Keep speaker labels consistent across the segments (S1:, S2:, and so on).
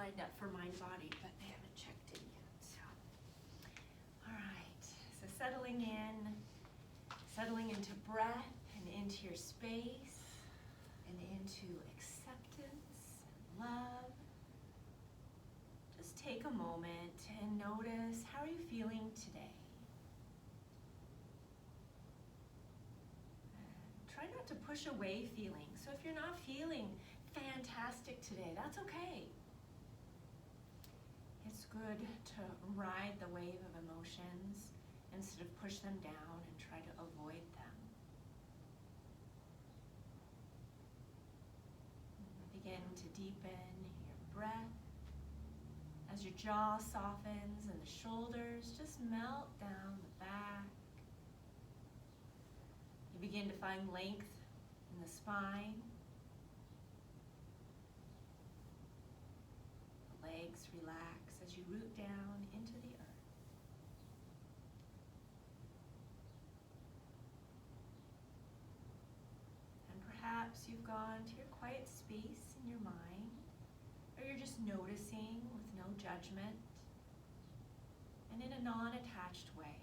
S1: lined up for mind body, but they haven't checked in yet. So, all right. So settling into breath and into your space and into acceptance and love. Just take a moment and notice, how are you feeling today? Try not to push away feelings. So if you're not feeling fantastic today, that's okay. It's good to ride the wave of emotions instead of push them down and try to avoid them. Begin to deepen your breath as your jaw softens and the shoulders just melt down the back. You begin to find length in the spine. The legs relax as you root down into the earth. And perhaps you've gone to your quiet space in your mind, or you're just noticing with no judgment and in a non-attached way.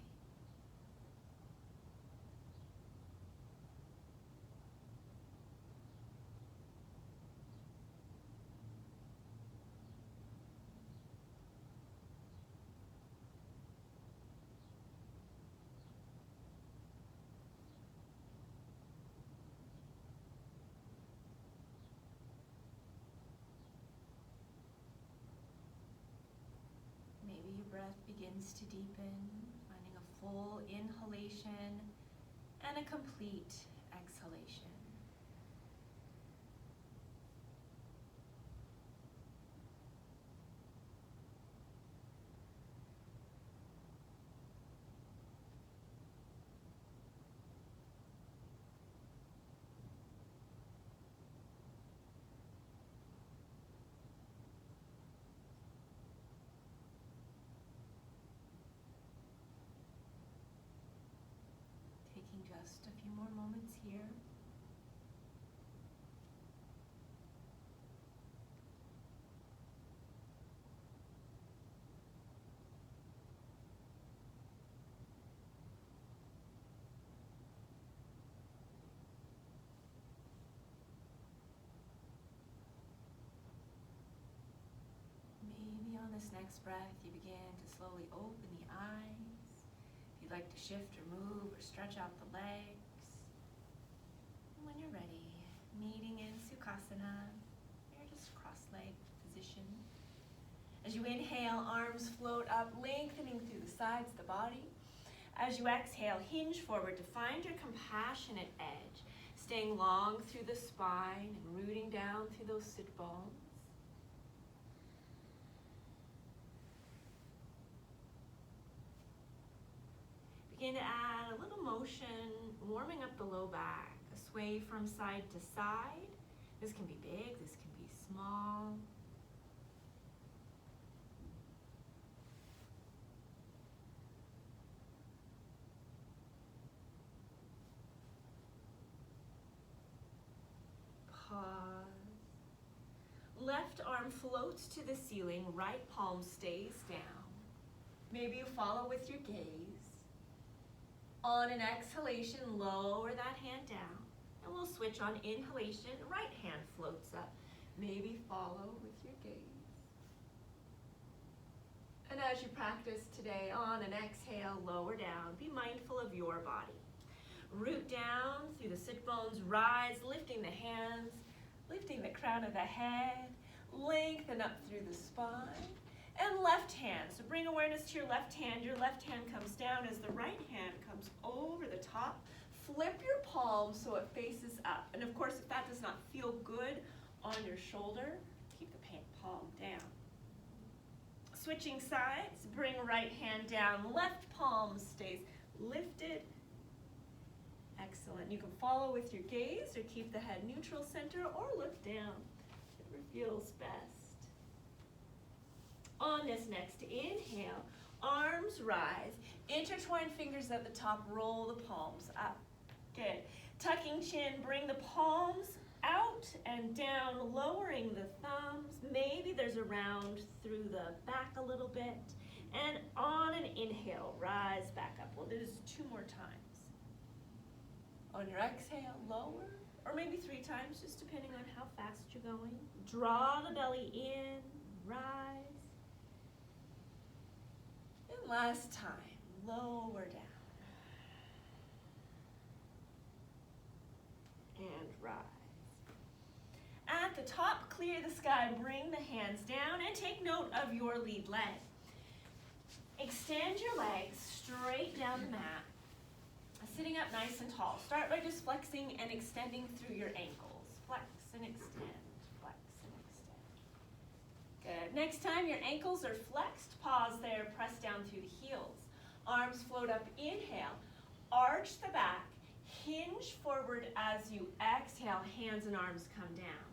S1: Maybe your breath begins to deepen, finding a full inhalation and a complete exhalation. Taking just a few more moments here. Maybe on this next breath, you begin to slowly open the eyes. If you'd like to shift or move or stretch out the legs. And when you're ready, meeting in Sukhasana, you're just cross-legged position. As you inhale, arms float up, lengthening through the sides of the body. As you exhale, hinge forward to find your compassionate edge, staying long through the spine and rooting down through those sit bones. Begin to add a little motion, warming up the low back, a sway from side to side. This can be big, this can be small. Pause. Left arm floats to the ceiling, right palm stays down. Maybe you follow with your gaze. On an exhalation, lower that hand down. And we'll switch on inhalation, right hand floats up. Maybe follow with your gaze. And as you practice today, on an exhale, lower down. Be mindful of your body. Root down through the sit bones, rise, lifting the hands, lifting the crown of the head, lengthen up through the spine. And left hand, so bring awareness to your left hand comes down as the right hand comes over the top. Flip your palm so it faces up. And of course, if that does not feel good on your shoulder, keep the palm down. Switching sides, bring right hand down, left palm stays lifted. Excellent. You can follow with your gaze or keep the head neutral center or look down, whatever feels best. On this next inhale, arms rise, intertwine fingers at the top, roll the palms up. Good. Tucking chin, bring the palms out and down, lowering the thumbs. Maybe there's a round through the back a little bit. And on an inhale, rise back up. We'll do this 2 more times. On your exhale, lower, or maybe 3 times, just depending on how fast you're going. Draw the belly in, rise. And last time, lower down. And rise. At the top, clear the sky, bring the hands down, and take note of your lead leg. Extend your legs straight down the mat, sitting up nice and tall. Start by just flexing and extending through your ankles. Flex and extend, flex and extend. Good. Next time your ankles are flexed, pause there, press down through the heels. Arms float up, inhale, arch the back, hinge forward as you exhale, hands and arms come down.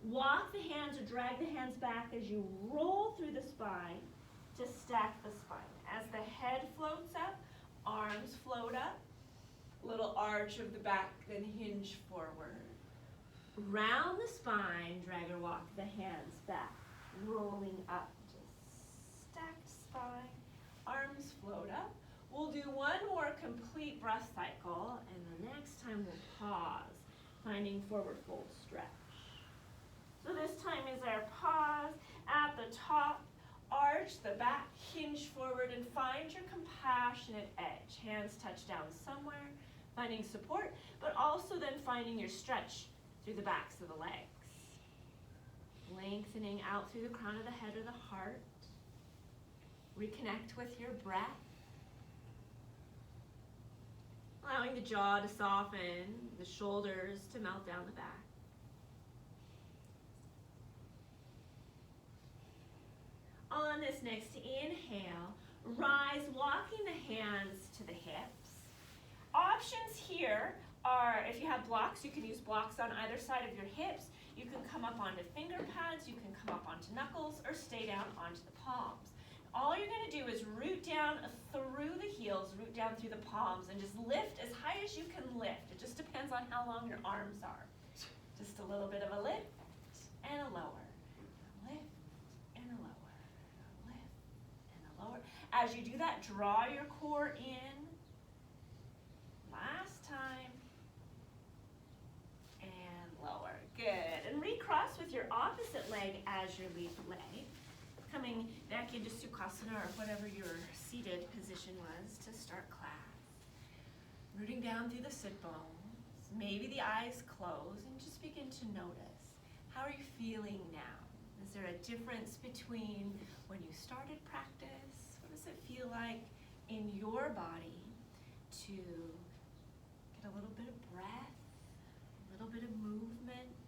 S1: Walk the hands or drag the hands back as you roll through the spine to stack the spine. As the head floats up, arms float up, little arch of the back, then hinge forward. Round the spine, drag or walk the hands back, rolling up, just stacked spine, arms float up. We'll do 1 more complete breath cycle, and the next time we'll pause, finding forward fold stretch. So this time is our pause. At the top, arch the back, hinge forward, and find your compassionate edge. Hands touch down somewhere, finding support, but also then finding your stretch through the backs of the legs. Lengthening out through the crown of the head or the heart. Reconnect with your breath. Allowing the jaw to soften, the shoulders to melt down the back. On this next inhale, rise, walking the hands to the hips. Options here are, if you have blocks, you can use blocks on either side of your hips. You can come up onto finger pads, you can come up onto knuckles, or stay down onto the palms. All you're going to do is root down through the heels, root down through the palms, and just lift as high as you can lift. It just depends on how long your arms are. Just a little bit of a lift and a lower. A lift and a lower. A lift and a lower. As you do that, draw your core in. Last time. And lower. Good. And recross with your opposite leg as your lead leg. Coming back into Sukhasana or whatever your seated position was to start class. Rooting down through the sit bones. Maybe the eyes close and just begin to notice. How are you feeling now? Is there a difference between when you started practice? What does it feel like in your body to get a little bit of breath, a little bit of movement,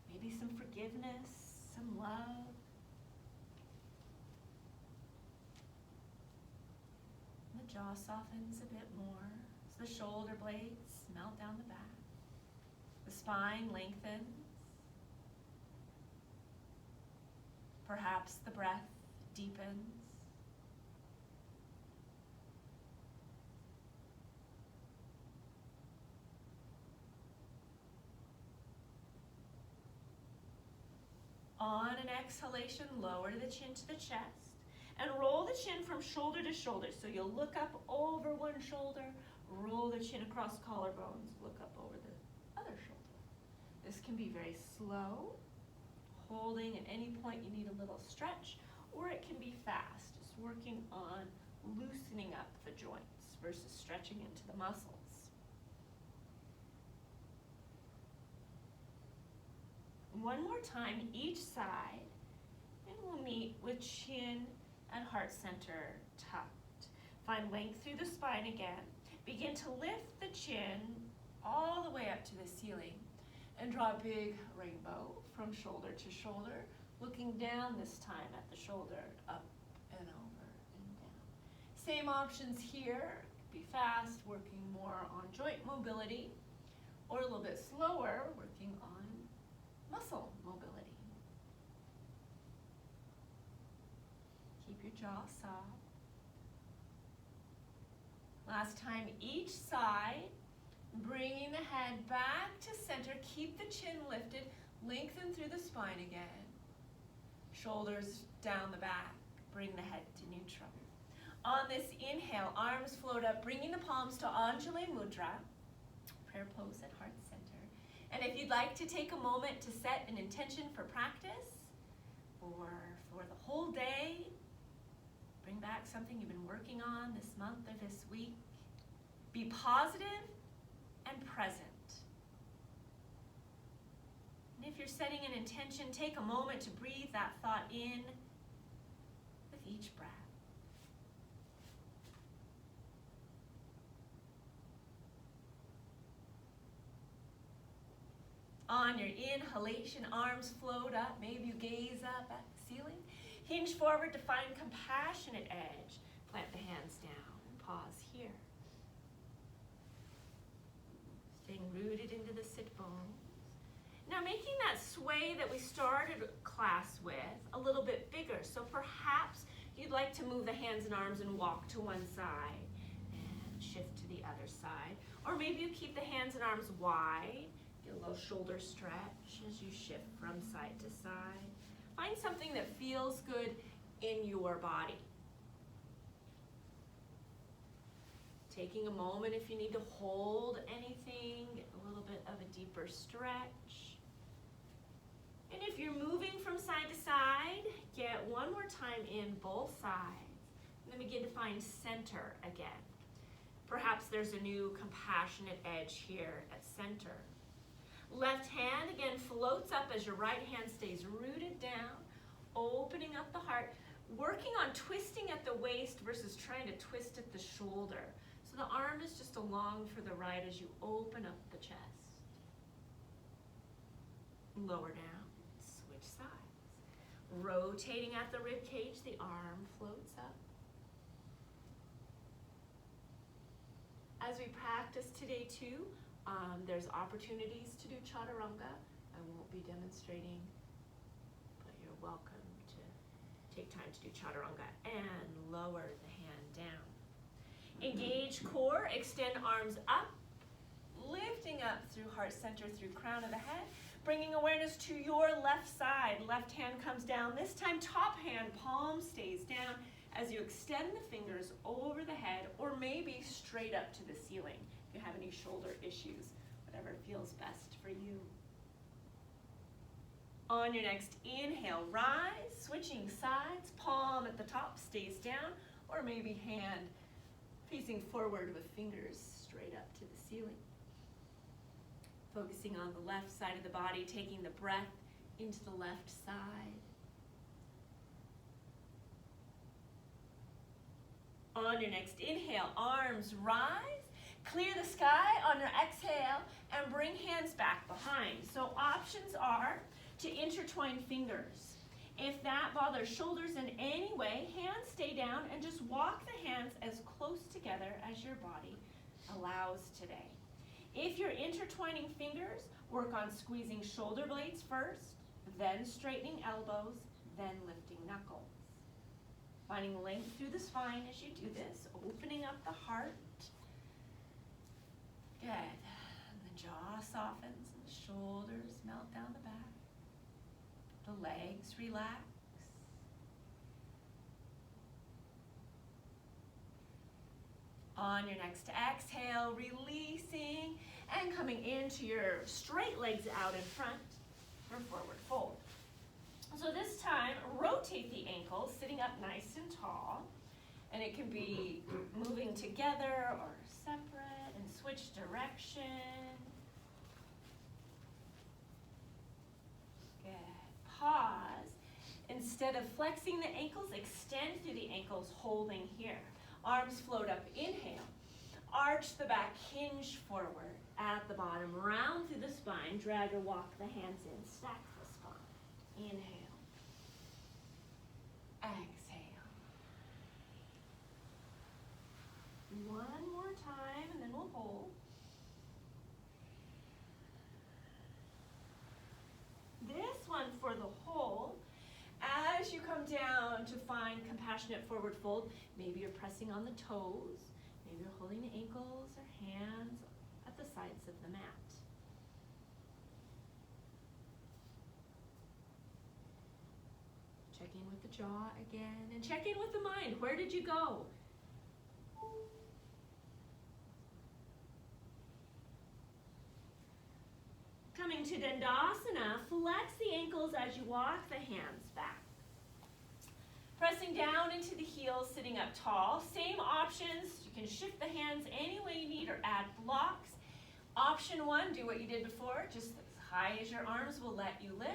S1: maybe some forgiveness, some love? The jaw softens a bit more as the shoulder blades melt down the back. The spine lengthens. Perhaps the breath deepens. On an exhalation, lower the chin to the chest. And roll the chin from shoulder to shoulder. So you'll look up over one shoulder, roll the chin across collarbones, look up over the other shoulder. This can be very slow, holding at any point you need a little stretch, or it can be fast, just working on loosening up the joints versus stretching into the muscles. One more time, each side, and we'll meet with chin and heart center tucked. Find length through the spine again. Begin to lift the chin all the way up to the ceiling and draw a big rainbow from shoulder to shoulder, looking down this time at the shoulder, up and over and down. Same options here. Be fast, working more on joint mobility, or a little bit slower, working on muscle mobility. Keep your jaw soft. Last time, each side, Bringing the head back to center. Keep the chin lifted. Lengthen through the spine again. Shoulders down the back. Bring the head to neutral. On this inhale, arms float up, bringing the palms to Anjali Mudra, prayer pose at heart center. And if you'd like to take a moment to set an intention for practice or for the whole day, bring back something you've been working on this month or this week. Be positive and present. And if you're setting an intention, take a moment to breathe that thought in with each breath. On your inhalation, arms float up. Maybe you gaze up at the ceiling. Hinge forward to find compassionate edge. Plant the hands down and pause here. Staying rooted into the sit bones. Now making that sway that we started class with a little bit bigger. So perhaps you'd like to move the hands and arms and walk to one side and shift to the other side. Or maybe you keep the hands and arms wide. Get a little shoulder stretch as you shift from side to side. Find something that feels good in your body. Taking a moment if you need to hold anything, get a little bit of a deeper stretch. And if you're moving from side to side, get one more time in both sides. And then begin to find center again. Perhaps there's a new compassionate edge here at center. Left hand again floats up as your right hand stays rooted down, opening up the heart, working on twisting at the waist versus trying to twist at the shoulder. So the arm is just along for the right as you open up the chest. Lower down, switch sides. Rotating at the rib cage, the arm floats up. As we practice today too, there's opportunities to do chaturanga. I won't be demonstrating, but you're welcome to take time to do chaturanga and lower the hand down. Engage core, extend arms up, lifting up through heart center, through crown of the head, bringing awareness to your left side. Left hand comes down. This time top hand, palm stays down as you extend the fingers over the head or maybe straight up to the ceiling. If you have any shoulder issues, whatever feels best for you. On your next inhale, rise, switching sides, palm at the top stays down, or maybe hand facing forward with fingers straight up to the ceiling. Focusing on the left side of the body, taking the breath into the left side. On your next inhale, arms rise. Clear the sky on your exhale and bring hands back behind. So options are to intertwine fingers. If that bothers shoulders in any way, hands stay down and just walk the hands as close together as your body allows today. If you're intertwining fingers, work on squeezing shoulder blades first, then straightening elbows, then lifting knuckles. Finding length through the spine as you do this, opening up the heart. Good. And the jaw softens and the shoulders melt down the back. The legs relax. On your next exhale, releasing and coming into your straight legs out in front for forward fold. So this time, rotate the ankles, sitting up nice and tall. And it can be moving together or separate, and switch direction. Good. Pause. Instead of flexing the ankles, extend through the ankles, holding here. Arms float up, inhale. Arch the back, hinge forward at the bottom, round through the spine, drag or walk the hands in, stack the spine. Inhale. Exhale. One more time, and then we'll hold. This one for the hold. As you come down to find compassionate forward fold, maybe you're pressing on the toes, maybe you're holding the ankles or hands at the sides of the mat. Check in with the jaw again, and check in with the mind. Where did you go? Coming to Dandasana, flex the ankles as you walk the hands back. Pressing down into the heels, sitting up tall. Same options. You can shift the hands any way you need or add blocks. Option one, do what you did before, just as high as your arms will let you lift.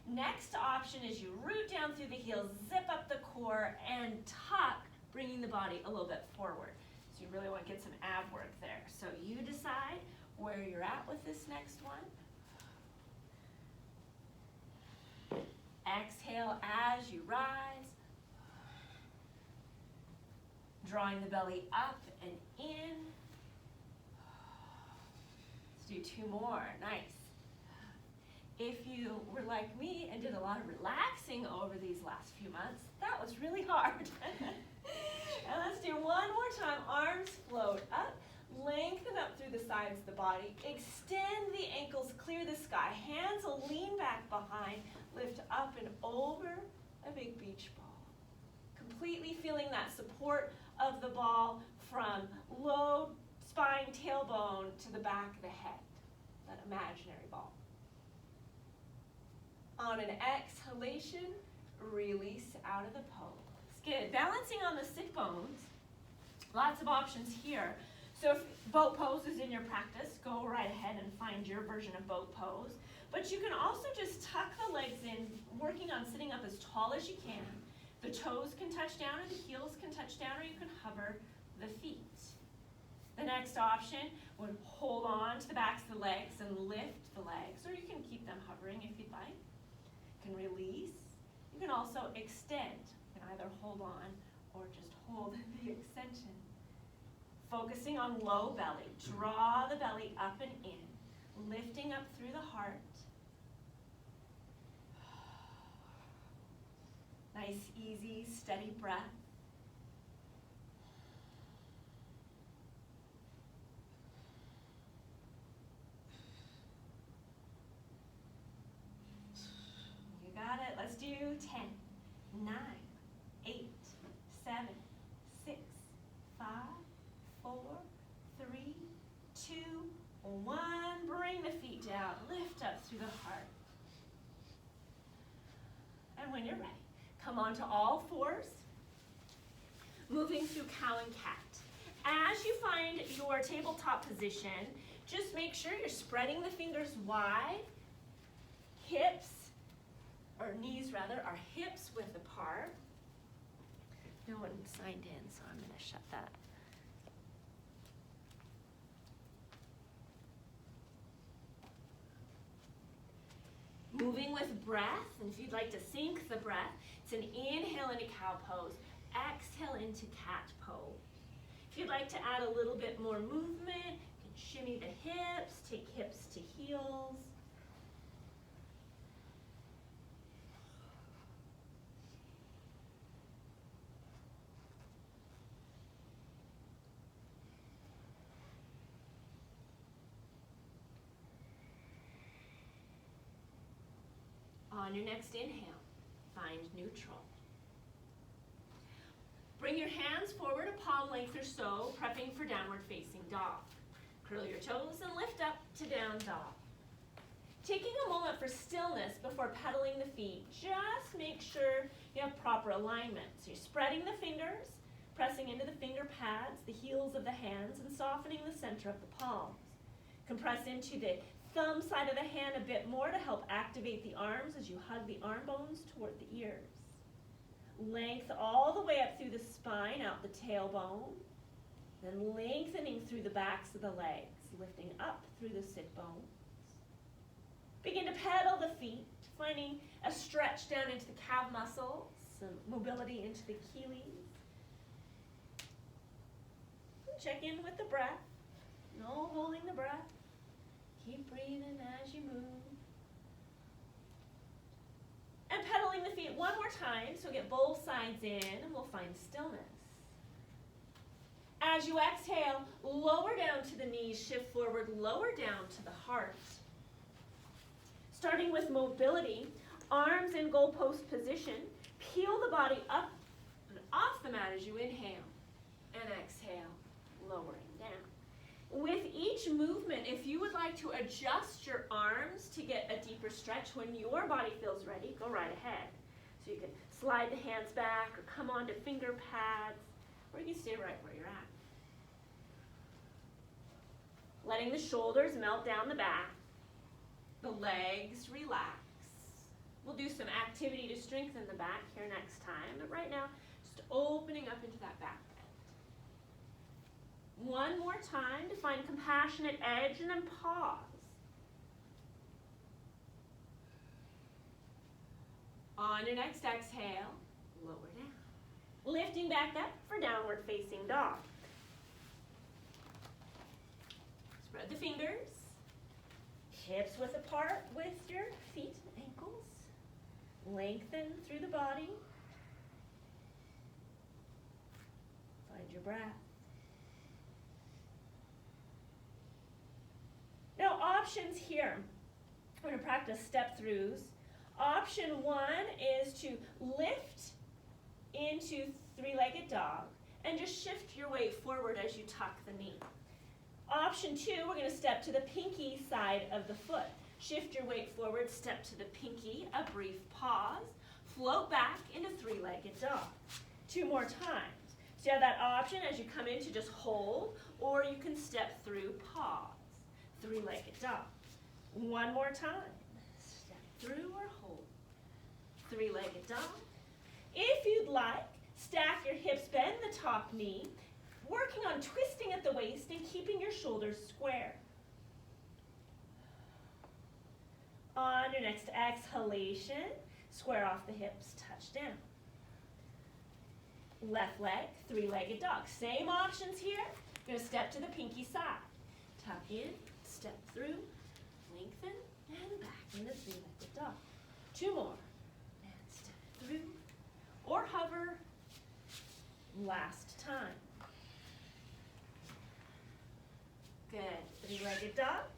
S1: Next option is you root down through the heels, zip up the core, and tuck, bringing the body a little bit forward. So you really want to get some ab work there. So you decide where you're at with this next one. Exhale as you rise. Drawing the belly up and in. Let's do two more. Nice. If you were like me and did a lot of relaxing over these last few months, that was really hard. And let's do one more time. Arms float up. Lengthen up through the sides of the body. Extend the ankles, clear the sky. Hands will lean back behind. Lift up and over a big beach ball. Completely feeling that support of the ball from low spine, tailbone to the back of the head. That imaginary ball. On an exhalation, release out of the pose. Good. Balancing on the sit bones. Lots of options here. So if boat pose is in your practice, go right ahead and find your version of boat pose. But you can also just tuck the legs in, working on sitting up as tall as you can. The toes can touch down or the heels can touch down, or you can hover the feet. The next option would hold on to the backs of the legs and lift the legs, or you can keep them hovering if you'd like. You can release. You can also extend. You can either hold on or just hold the extension. Focusing on low belly. Draw the belly up and in. Lifting up through the heart. Nice, easy, steady breath. You got it. Let's do 10, 9, 8, 7, 6, 5, 4, 3, 2, 1. Bring the feet down. Lift up through the heart. And when you're ready, come onto all fours, moving through cow and cat. As you find your tabletop position, just make sure you're spreading the fingers wide. Hips, or knees rather, are hips width apart. No one signed in, so I'm going to shut that. Moving with breath, and if you'd like to sync the breath, it's an inhale into cow pose, exhale into cat pose. If you'd like to add a little bit more movement, you can shimmy the hips, take hips to heels. On your next inhale, find neutral. Bring your hands forward a palm length or so, prepping for downward facing dog. Curl your toes and lift up to down dog. Taking a moment for stillness before pedaling the feet, just make sure you have proper alignment. So you're spreading the fingers, pressing into the finger pads, the heels of the hands, and softening the center of the palms. Compress into the thumb side of the hand a bit more to help activate the arms as you hug the arm bones toward the ears. Length all the way up through the spine, out the tailbone, then lengthening through the backs of the legs, lifting up through the sit bones. Begin to pedal the feet, finding a stretch down into the calf muscles, some mobility into the Achilles. Check in with the breath. No holding the breath. Keep breathing as you move. And pedaling the feet one more time, so get both sides in, and we'll find stillness. As you exhale, lower down to the knees, shift forward, lower down to the heart. Starting with mobility, arms in goalpost position, peel the body up and off the mat as you inhale and exhale, lowering down. With each movement, if you would like to adjust your arms to get a deeper stretch when your body feels ready, go right ahead. So you can slide the hands back or come onto finger pads, or you can stay right where you're at. Letting the shoulders melt down the back, the legs relax. We'll do some activity to strengthen the back here next time, but right now, just opening up into that back bend. One more time to find compassionate edge and then pause. On your next exhale, lower down. Lifting back up for downward facing dog. Spread the fingers. Hips width apart with your feet and ankles. Lengthen through the body. Find your breath. Now options here. We're going to practice step throughs. Option 1 is to lift into three-legged dog and just shift your weight forward as you tuck the knee. Option 2, we're going to step to the pinky side of the foot. Shift your weight forward, step to the pinky, a brief pause, float back into three-legged dog. 2 more times. So you have that option as you come in to just hold, or you can step through, pause, three-legged dog. 1 more time. Step through or hold, three-legged dog. If you'd like, stack your hips, bend the top knee, working on twisting at the waist and keeping your shoulders square. On your next exhalation, square off the hips, touch down. Left leg, three-legged dog. Same options here. You're going to step to the pinky side. Tuck in, step through, lengthen, and back into three-legged dog. 2 more. And step through, or hover. Last time. Good. Three-legged dog.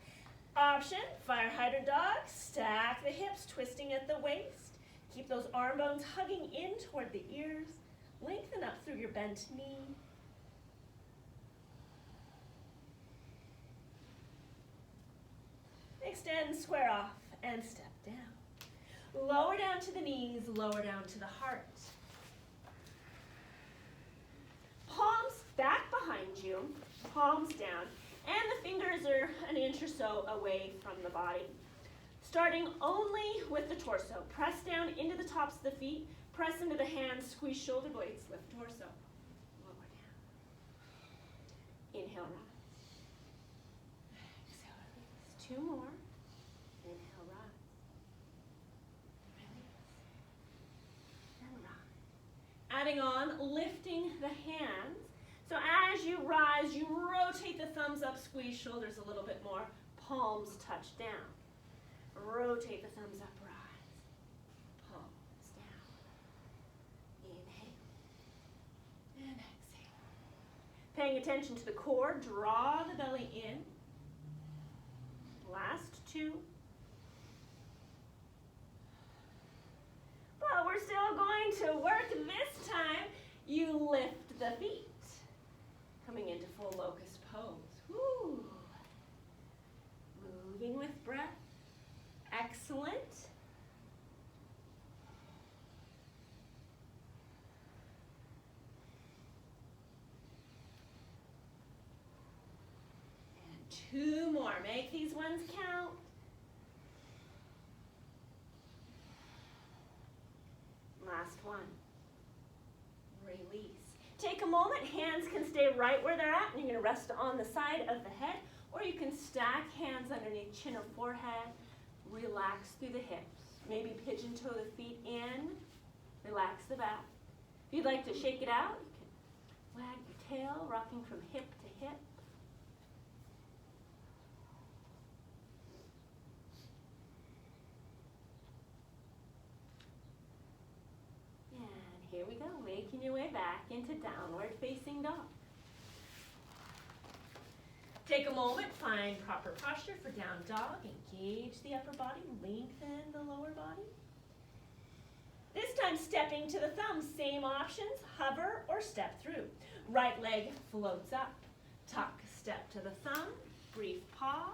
S1: Option, fire hydrant dog. Stack the hips, twisting at the waist. Keep those arm bones hugging in toward the ears. Lengthen up through your bent knee. Extend, square off, and step down. Lower down to the knees, lower down to the heart. Palms back behind you, palms down, and the fingers are an inch or so away from the body. Starting only with the torso. Press down into the tops of the feet, press into the hands, squeeze shoulder blades, lift torso. Lower down. Inhale, rise. Exhale, release. 2 more. Inhale, rise. Release. And rise. Adding on, lifting the hands. So as you rise, you rotate the thumbs up, squeeze shoulders a little bit more. Palms touch down. Rotate the thumbs up, rise. Palms down. Inhale. And exhale. Paying attention to the core, draw the belly in. Last 2. But we're still going to work this time. You lift the feet. Coming into full locust pose. Woo. Moving with breath. Excellent. And 2 more. Make these ones count. Last one. Release. Take a moment, hands can stay right where they're at, and you're going to rest on the side of the head, or you can stack hands underneath chin or forehead, relax through the hips. Maybe pigeon toe the feet in, relax the back. If you'd like to shake it out, you can wag your tail, rocking from hip to hip. Here we go, making your way back into downward facing dog. Take a moment, find proper posture for down dog. Engage the upper body, lengthen the lower body. This time stepping to the thumbs, same options, hover or step through. Right leg floats up, tuck, step to the thumb, brief pause,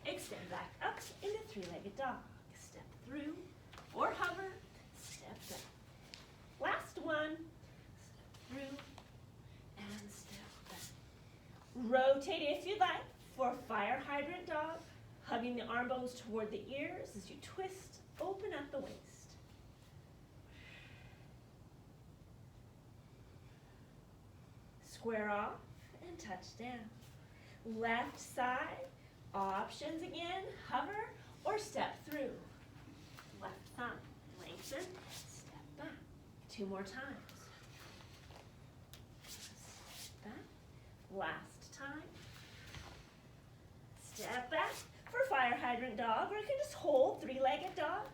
S1: extend back up into three-legged dog. Step through or hover, step back. Last one, step through and step back. Rotate if you'd like for fire hydrant dog, hugging the arm bones toward the ears as you twist, open up the waist. Square off and touch down. Left side, options again, hover or step through. Left thumb, lengthen, step back. 2 more times. Step back. Last time. Step back for fire hydrant dog, or you can just hold three-legged dog.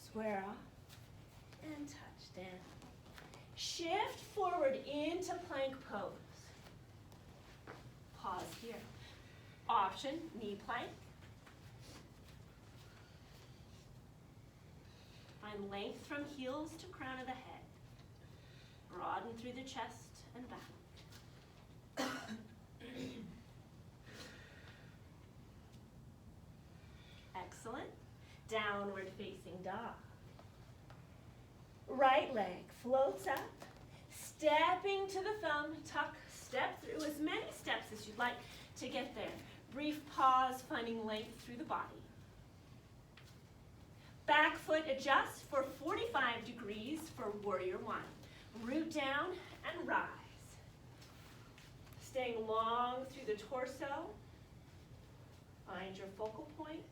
S1: Square off and touch down. Shift forward into plank pose. Pause here. Option, knee plank. Find length from heels to crown of the head. Broaden through the chest and back. Excellent. Downward facing dog. Right leg floats up, stepping to the thumb, tuck, step through as many steps as you'd like to get there. Brief pause, finding length through the body. Back foot adjust for 45 degrees for warrior one. Root down and rise. Staying long through the torso. Find your focal point.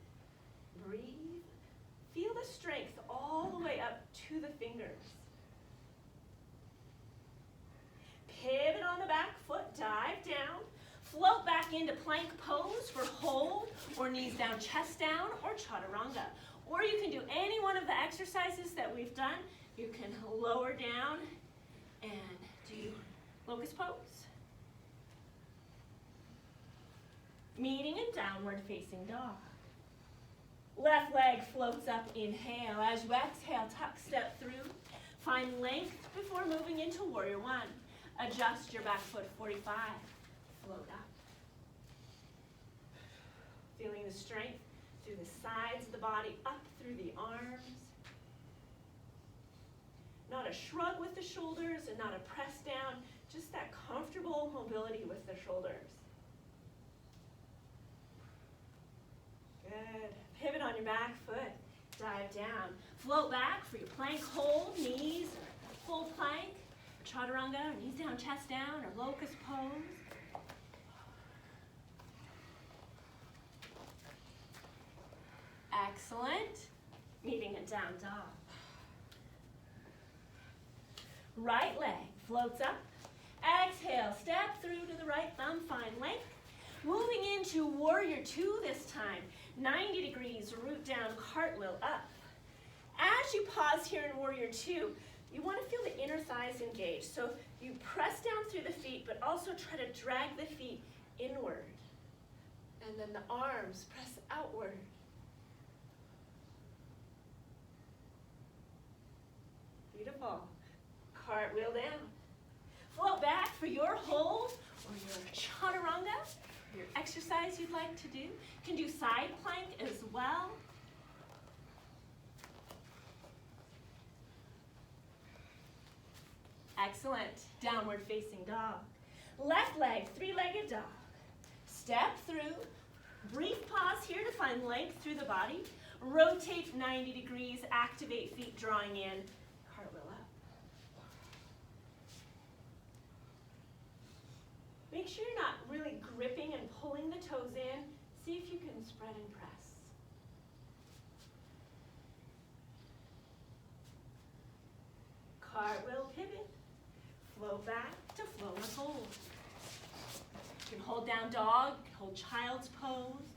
S1: Breathe. Feel the strength all the way up to the fingers. Pivot on the back foot, dive down. Float back into plank pose for hold or knees down, chest down, or chaturanga. Or you can do any one of the exercises that we've done. You can lower down and do locust pose. Meeting in downward facing dog. Left leg floats up, inhale. As you exhale, tuck, step through. Find length before moving into warrior one. Adjust your back foot 45. Float up. Feeling the strength through the sides of the body, up through the arms. Not a shrug with the shoulders and not a press down, just that comfortable mobility with the shoulders. Good. Pivot on your back foot, dive down. Float back for your plank hold, knees, or full plank, chaturanga, or knees down, chest down, or locust pose. Excellent. Meeting in down dog. Right leg floats up. Exhale, step through to the right thumb, find length. Moving into warrior two this time. 90 degrees, root down, cartwheel up. As you pause here in warrior two, you want to feel the inner thighs engage. So you press down through the feet, but also try to drag the feet inward. And then the arms press outward. Beautiful. Cartwheel down. Float back for your hold or your chaturanga. Your exercise you'd like to do. You can do side plank as well. Excellent. Downward facing dog. Left leg, three-legged dog. Step through. Brief pause here to find length through the body. Rotate 90 degrees. Activate feet drawing in. Cartwheel up. Make sure you're not really gripping and pulling the toes in. See if you can spread and press. Cartwheel pivot. Flow back to flow and hold. You can hold down dog, hold child's pose.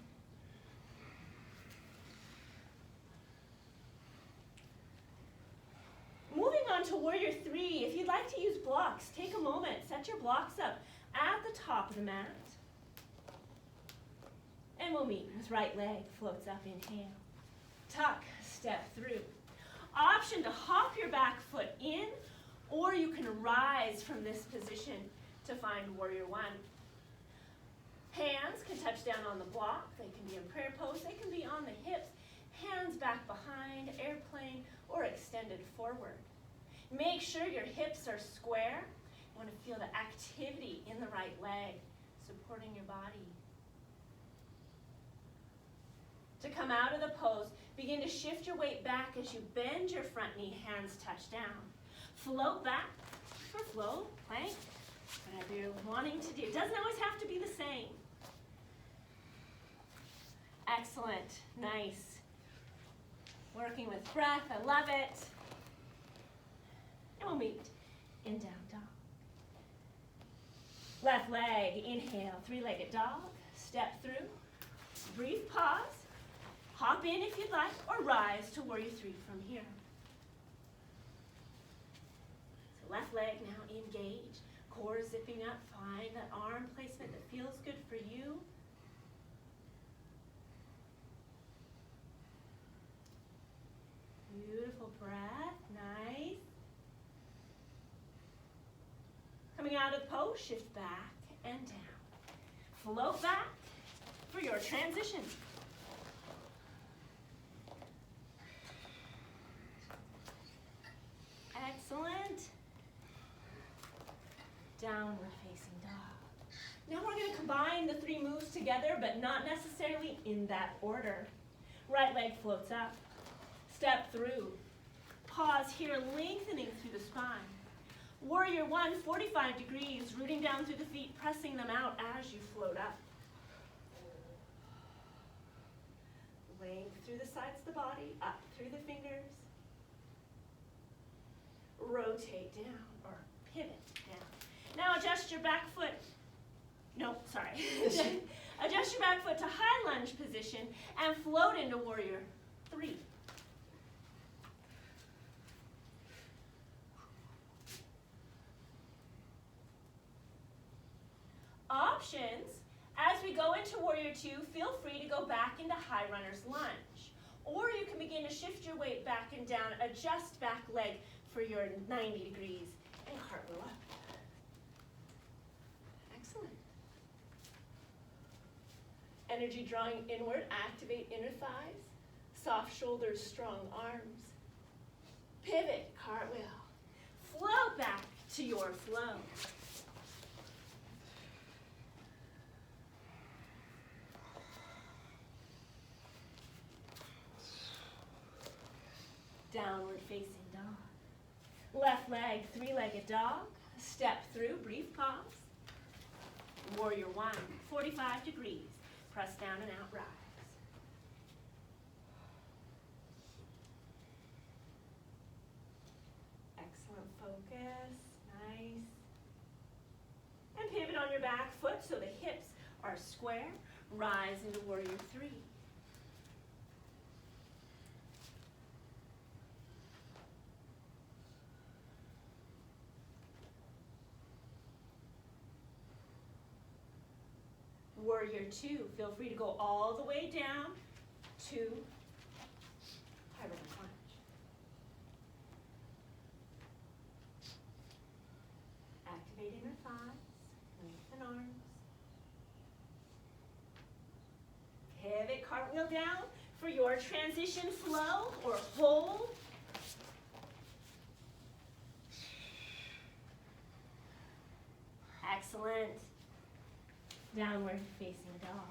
S1: warrior three. If you'd like to use blocks, take a moment, set your blocks up at the top of the mat. And we'll meet with right leg floats up, inhale. Tuck, step through. Option to hop your back foot in, or you can rise from this position to find warrior one. Hands can touch down on the block. They can be in prayer pose. They can be on the hips. Hands back behind, airplane, or extended forward. Make sure your hips are square. You want to feel the activity in the right leg, supporting your body. To come out of the pose, begin to shift your weight back as you bend your front knee, hands touch down. Float back for flow, plank, whatever you're wanting to do. It doesn't always have to be the same. Excellent, nice. Working with breath, I love it. And we'll meet in down dog. Left leg, inhale, three-legged dog. Step through, brief pause. Hop in if you'd like, or rise to warrior three from here. So left leg now engage. Core zipping up, find that arm placement that feels good for you. Beautiful breath, nice. Coming out of the pose, shift back and down. Float back for your transition. Excellent. Downward facing dog. Now we're going to combine the three moves together, but not necessarily in that order. Right leg floats up. Step through. Pause here, lengthening through the spine. Warrior one, 45 degrees, rooting down through the feet, pressing them out as you float up. Length through the sides of the body, up through the fingers. Rotate down, or pivot down. Now adjust your back foot. Adjust your back foot to high lunge position and float into warrior three. Options, as we go into warrior two, feel free to go back into high runner's lunge. Or you can begin to shift your weight back and down, adjust back leg for your 90 degrees, and cartwheel up. Excellent. Energy drawing inward, activate inner thighs, soft shoulders, strong arms. Pivot, cartwheel. Float back to your flow. Downward facing dog. Left leg, three-legged dog. Step through, brief pause. Warrior one, 45 degrees. Press down and out, rise. Excellent focus, nice. And pivot on your back foot so the hips are square. Rise into warrior three. Warrior two, feel free to go all the way down to high runner's lunge. Activate inner thighs, lengthen arms. Pivot, cartwheel down for your transition flow or hold. Excellent. Downward facing dog.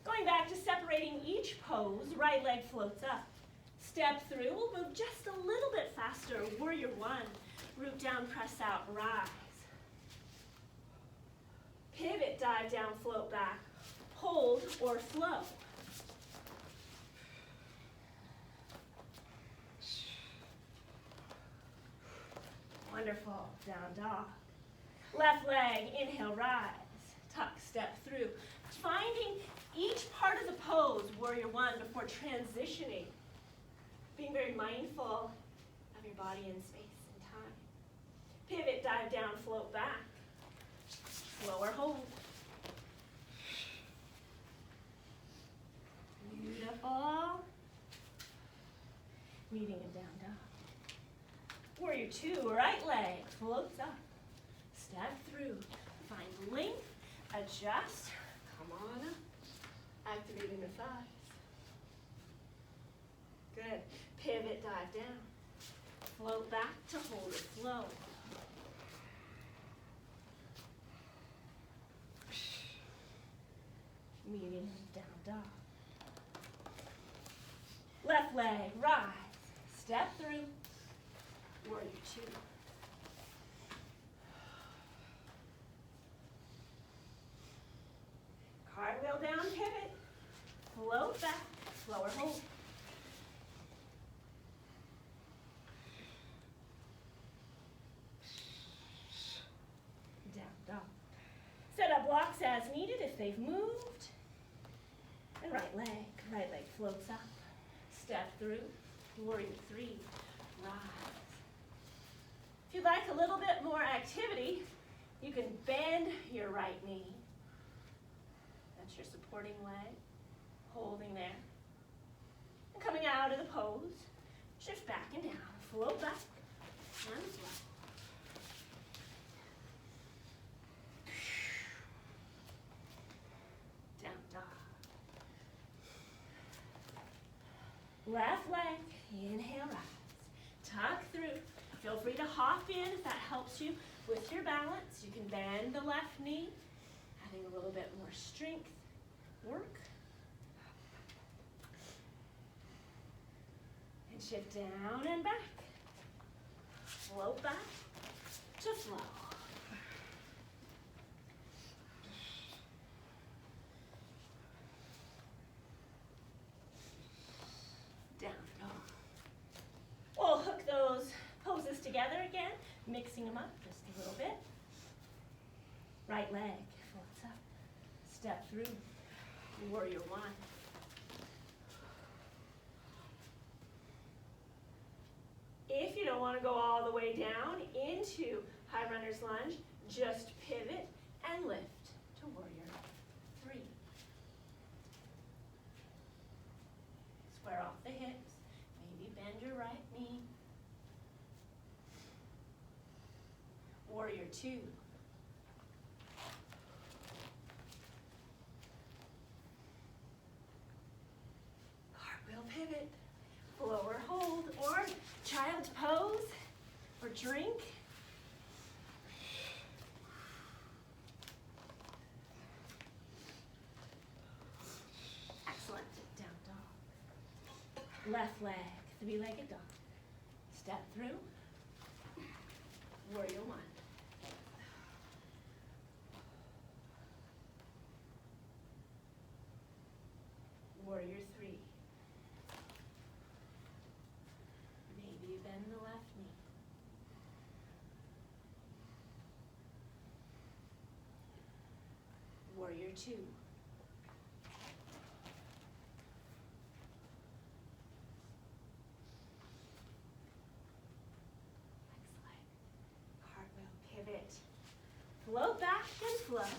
S1: Going back to separating each pose, right leg floats up. Step through, we'll move just a little bit faster. Warrior one, root down, press out, rise. Pivot, dive down, float back. Hold or flow. Wonderful, down dog. Left leg, inhale, rise. Tuck, step through. Finding each part of the pose, warrior one, before transitioning. Being very mindful of your body in space and time. Pivot, dive down, float back. Lower hold. Beautiful. Meeting a down dog. Warrior two, right leg floats up. Step through. Find length. Adjust. Come on up. Activating the thighs. Good. Pivot, dive down. Float back to hold it flow. Meeting down dog. Left leg, rise. Step through. Warrior two. Cartwheel down, pivot. Float back, lower hold. Down dog. Set up blocks as needed if they've moved. And right leg floats up. Step through, warrior three, rise. If you'd like a little bit more activity, you can bend your right knee. That's your supporting leg, holding there. And coming out of the pose, shift back and down, float back, and float. Down dog. Left leg, inhale, rise. Tuck through. Feel free to hop in if that helps you with your balance. You can bend the left knee, having a little bit more strength work. And shift down and back. Float back to flow. Down dog. We'll hook those poses together again, mixing them up just a little bit. Right leg floats up. Step through. Warrior one. If you don't want to go all the way down into high runner's lunge, just pivot and lift to warrior three. Square off the hips. Maybe bend your right knee. Warrior two. Cartwheel pivot, lower hold, or child's pose, or drink. Excellent. Down dog. Left leg, three-legged dog. Step through. Warrior one. Warrior three. Maybe you bend the left knee. Warrior two. Excellent. Cartwheel pivot. Float back and flow.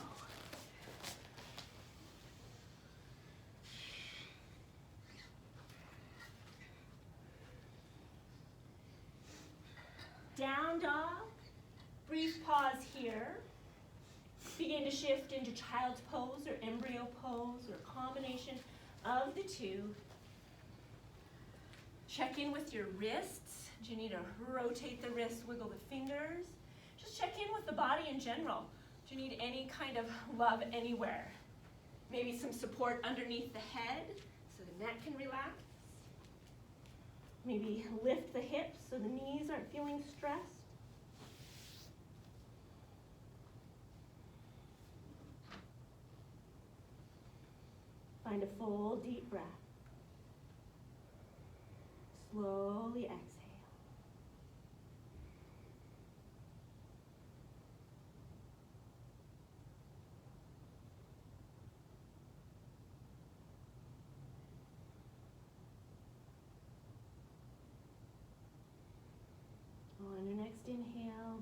S1: Down dog, brief pause here. Begin to shift into child's pose or embryo pose or combination of the two. Check in with your wrists. Do you need to rotate the wrists, wiggle the fingers? Just check in with the body in general. Do you need any kind of love anywhere? Maybe some support underneath the head so the neck can relax. Maybe lift the hips so the knees aren't feeling stressed. Find a full deep breath. Slowly exhale.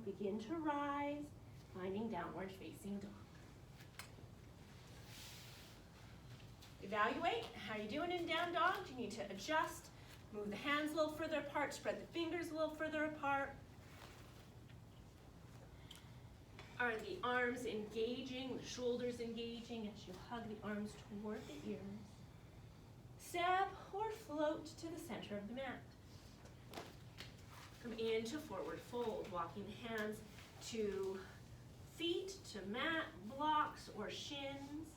S1: begin to rise, finding downward facing dog. Evaluate how you're doing in down dog. Do you need to adjust, move the hands a little further apart, spread the fingers a little further apart? Are the arms engaging, the shoulders engaging as you hug the arms toward the ears? Step or float to the center of the mat. Come into forward fold, walking the hands to feet, to mat, blocks, or shins.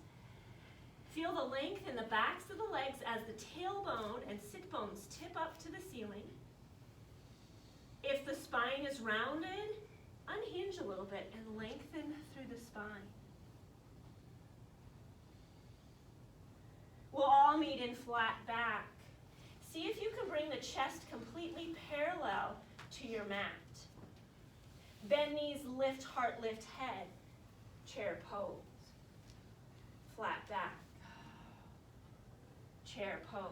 S1: Feel the length in the backs of the legs as the tailbone and sit bones tip up to the ceiling. If the spine is rounded, unhinge a little bit and lengthen through the spine. We'll all meet in flat back. See if you can bring the chest completely parallel to your mat. Bend knees, lift heart, lift head. Chair pose. Flat back. Chair pose.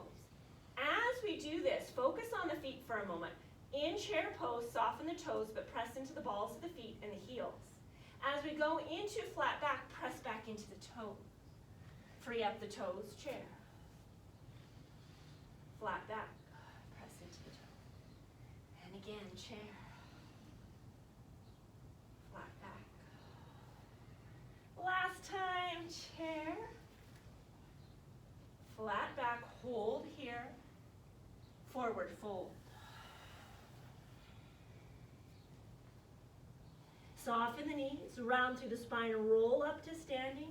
S1: As we do this, focus on the feet for a moment. In chair pose, soften the toes, but press into the balls of the feet and the heels. As we go into flat back, press back into the toes. Free up the toes, chair. Flat back, press into the toes. And again, chair. Flat back. Last time, chair. Flat back, hold here. Forward fold. Soften the knees, round through the spine, roll up to standing.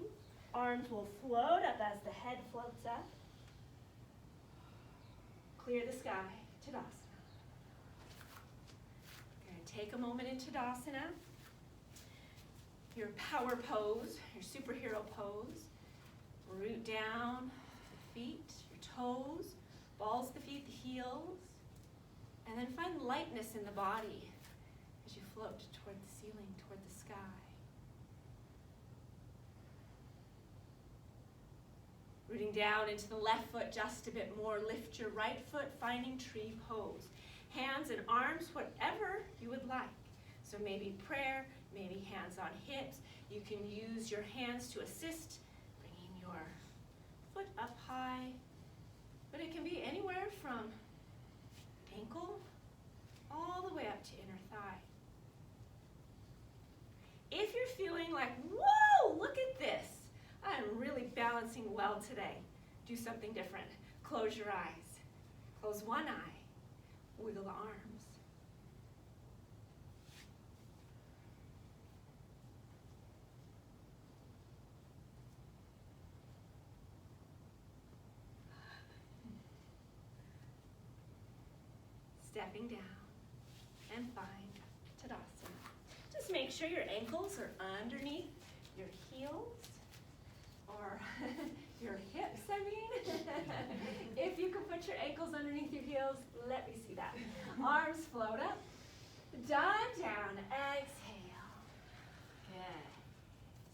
S1: Arms will float up as the head floats up. Clear the sky, Tadasana. You're going to take a moment in Tadasana. Your power pose, your superhero pose. Root down, the feet, your toes, balls of the feet, the heels. And then find lightness in the body as you float toward the ceiling, toward the sky. Rooting down into the left foot just a bit more. Lift your right foot, finding tree pose. Hands and arms, whatever you would like. So maybe prayer, maybe hands on hips. You can use your hands to assist, bringing your foot up high. But it can be anywhere from ankle all the way up to inner thigh. If you're feeling like, whoa, look at this. I'm really balancing well today. Do something different. Close your eyes. Close one eye. Wiggle the arms. Stepping down and find Tadasana. Just make sure your ankles are underneath your heels or your hips, I mean. If you can put your ankles underneath your heels, let me see that. Arms float up, dive down, exhale. Good.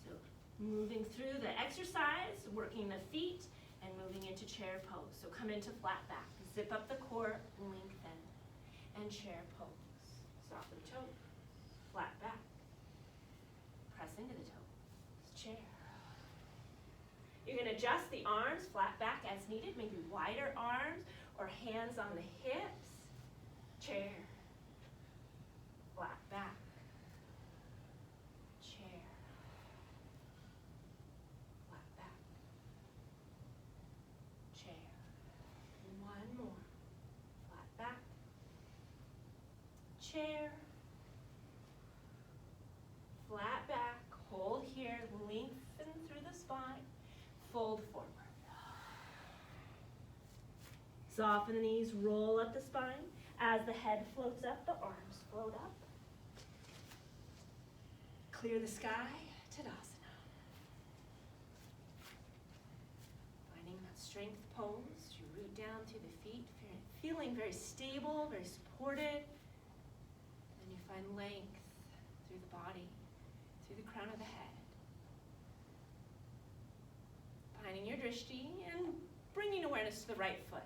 S1: So moving through the exercise, working the feet, and moving into chair pose. So come into flat back. Zip up the core, lengthen, and chair pose. Soften the toes, flat back. Press into the toes, chair. You're going to adjust the arms, flat back as needed, maybe wider arms or hands on the hips, chair, flat back, chair, flat back, chair. One more, flat back, chair, flat back, hold here, lengthen through the spine. Fold forward. Soften the knees, roll up the spine. As the head floats up, the arms float up. Clear the sky, Tadasana. Finding that strength pose, you root down through the feet, feeling very stable, very supported. Then you find length through the body, through the crown of the head. Finding your drishti and bringing awareness to the right foot.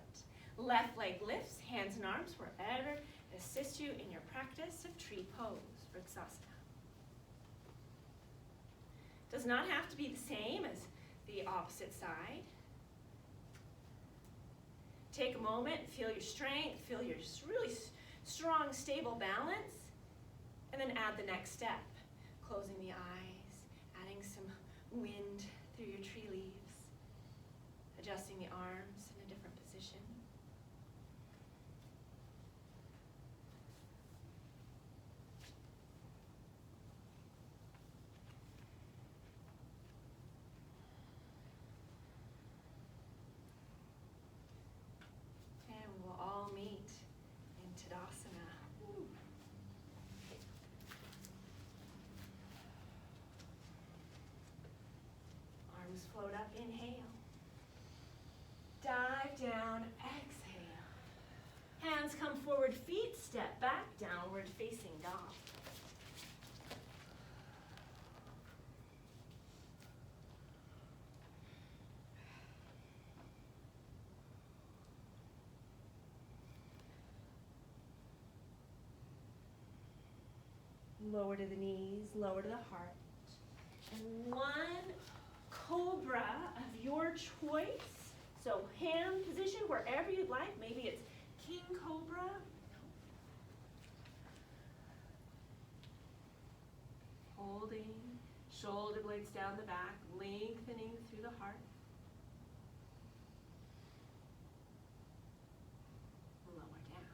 S1: Left leg lifts, hands and arms wherever assist you in your practice of tree pose, Vinyasa. Does not have to be the same as the opposite side. Take a moment, feel your strength, feel your really strong, stable balance, and then add the next step. Closing the eyes, adding some wind through your tree leaves, adjusting the arms in a different position. And we'll all meet in Tadasana. Woo. Arms float up, inhale. Dive down, exhale. Hands come forward, feet step back, downward facing dog. Lower to the knees, lower to the heart. And one cobra of your choice. So hand position wherever you'd like. Maybe it's king cobra. Holding, shoulder blades down the back, lengthening through the heart. Lower down.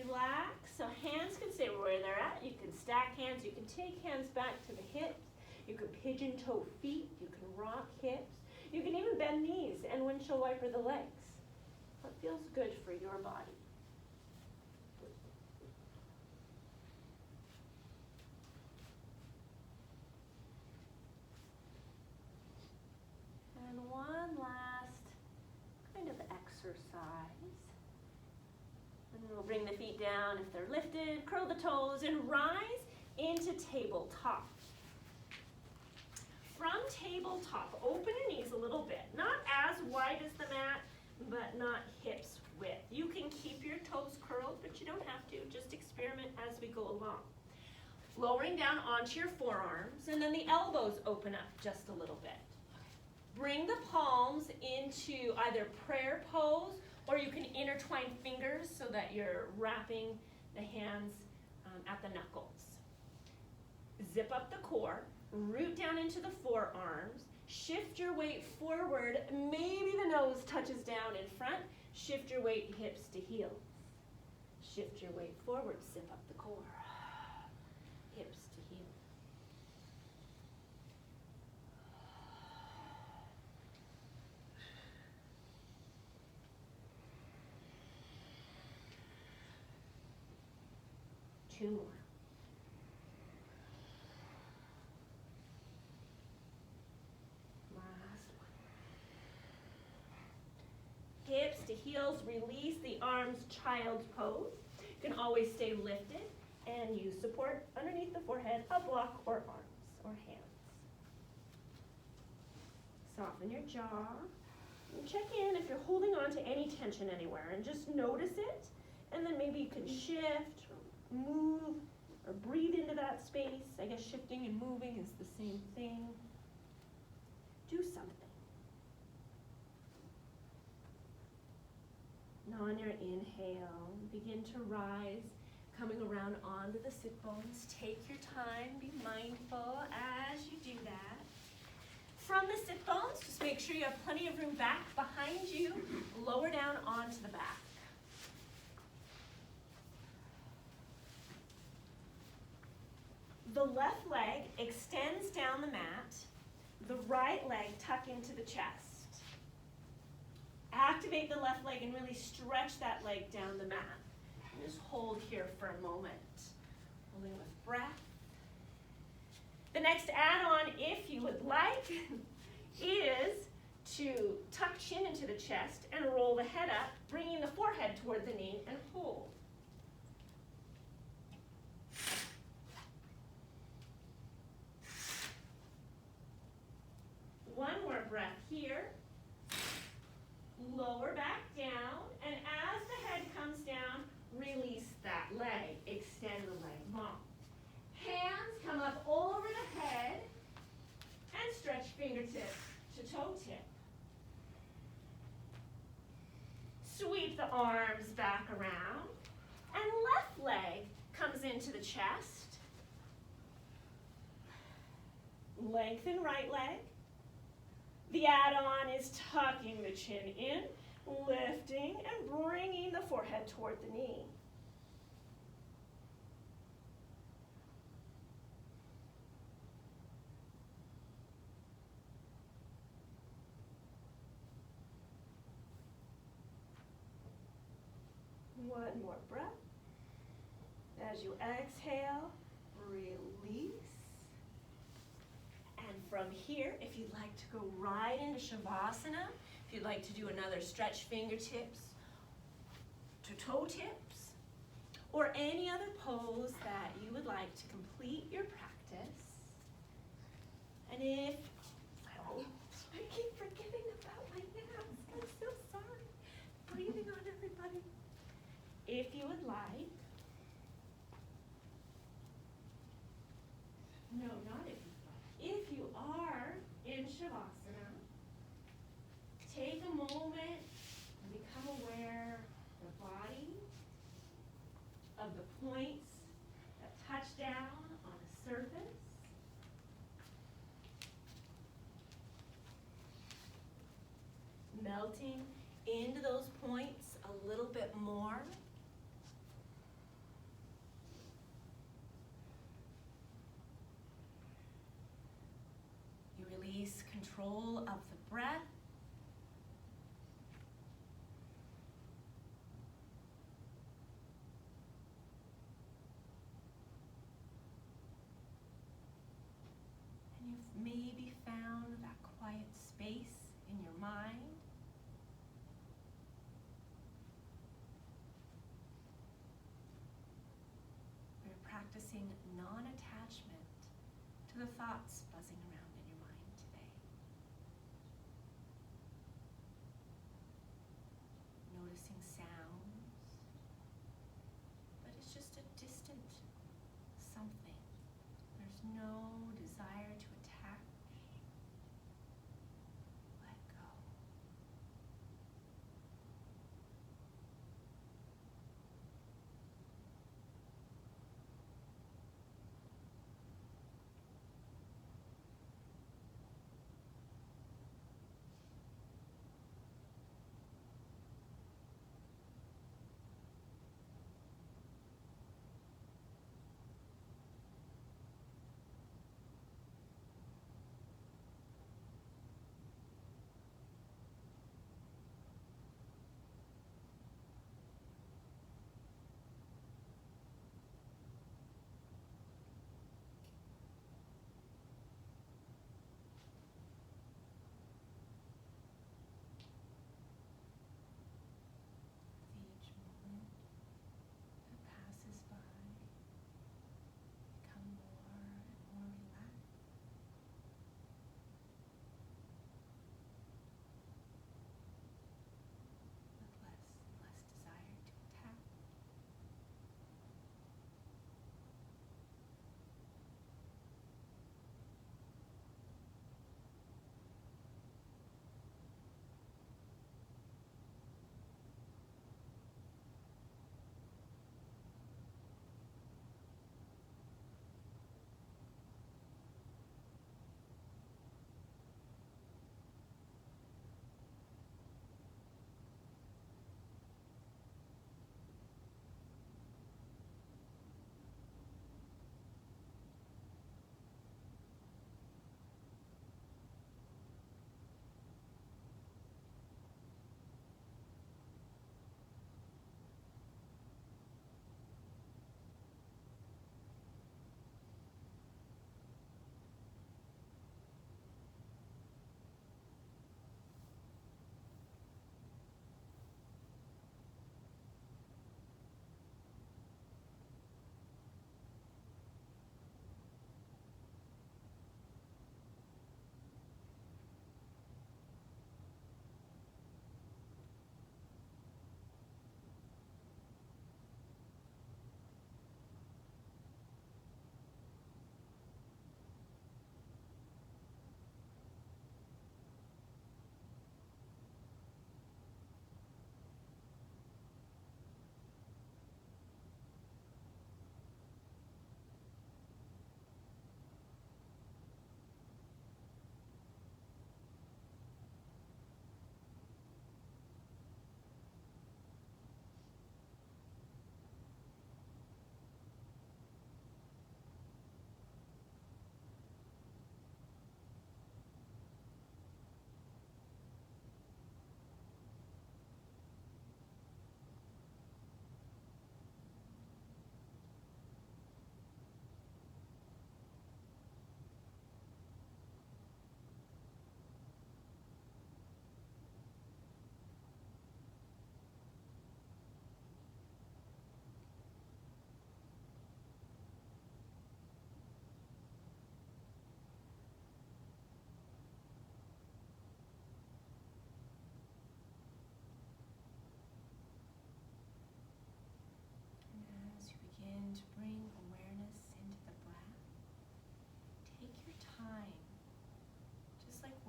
S1: Relax. So hands can stay where they're at. You can stack hands. You can take hands back to the hips. You can pigeon toe feet. You can rock hips. You can even bend knees and windshield wiper the legs. What feels good for your body. And one last kind of exercise. And we'll bring the feet down if they're lifted, curl the toes, and rise into tabletop. From tabletop, open your knees a little bit. Not as wide as the mat, but not hips width. You can keep your toes curled, but you don't have to. Just experiment as we go along. Lowering down onto your forearms, and then the elbows open up just a little bit. Bring the palms into either prayer pose, or you can intertwine fingers so that you're wrapping the hands at the knuckles. Zip up the core, root down into the forearms, shift your weight forward, maybe the nose touches down in front, shift your weight hips to heels. Shift your weight forward, zip up the core, hips to heels. Two more. Last one. Hips to heels, release the arms, child's pose. You can always stay lifted and use support underneath the forehead, a block or arms or hands. Soften your jaw. And check in if you're holding on to any tension anywhere, and just notice it. And then maybe you can shift, move, or breathe into that space. I guess shifting and moving is the same thing. Do something. Now on your inhale, begin to rise, coming around onto the sit bones. Take your time, be mindful as you do that. From the sit bones, just make sure you have plenty of room back behind you. Lower down onto the back. The left leg extends down the mat. The right leg tuck into the chest. Activate the left leg and really stretch that leg down the mat. And just hold here for a moment. Holding with breath. The next add-on, if you would like, is to tuck chin into the chest and roll the head up, bringing the forehead toward the knee and hold. One more breath here. Lower back down, and as the head comes down, release that leg. Extend the leg long. Hands come up over the head, to toe tip. Sweep the arms back around, and left leg comes into the chest. Lengthen right leg. The add-on is tucking the chin in, lifting and bringing the forehead toward the knee. One more breath. As you exhale, release. And from here, if you'd like to go right into Shavasana, if you'd like to do another stretch fingertips to toe tips, or any other pose that you would like to complete your practice. And if, I keep forgetting about my hands, I'm so sorry. Breathing on everybody. If you would like, no, not if you would like. If you are in Shavasana, take a moment and become aware of the body, of the points that touch down on the surface. Melting into those points a little bit more. You release control of the breath. And you've maybe found that quiet space in your mind. We're practicing non-attachment to the thoughts buzzing around in your mind today. Noticing sounds, but it's just a distant something. There's no desire to attach. Let go.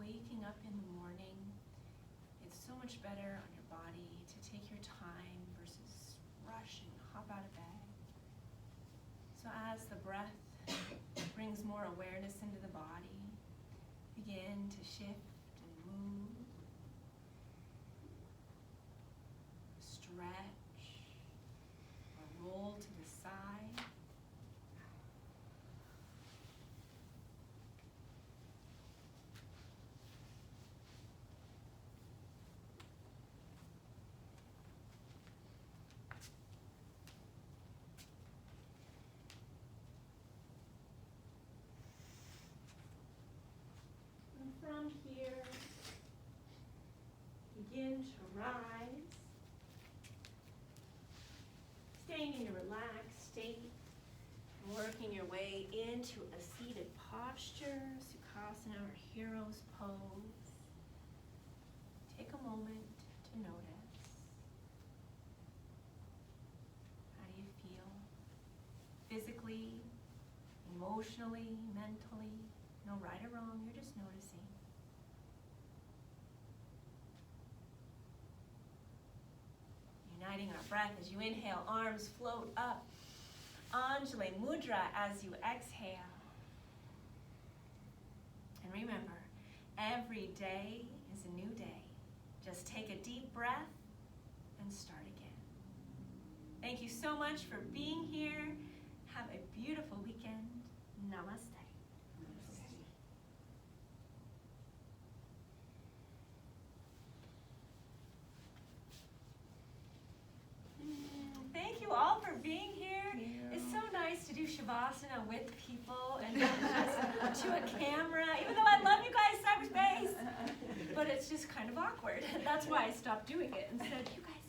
S1: waking up in the morning, it's so much better on your body to take your time versus rush and hop out of bed. So as the breath brings more awareness into the body, begin to shift and move, stretch, or roll to the side. From here, begin to rise, staying in your relaxed state, working your way into a seated posture, Sukhasana or Hero's pose. Take a moment to notice. How do you feel? Physically, emotionally, mentally? No right or wrong, you're just noticing. Uniting our breath as you inhale, arms float up. Anjali Mudra as you exhale. And remember, every day is a new day. Just take a deep breath and start again. Thank you so much for being here. Have a beautiful weekend. Namaste. Thank you all for being here. It's so nice to do Shavasana with people and not just to a camera, even though I love you guys, cyberspace. But it's just kind of awkward. That's why I stopped doing it and said, you guys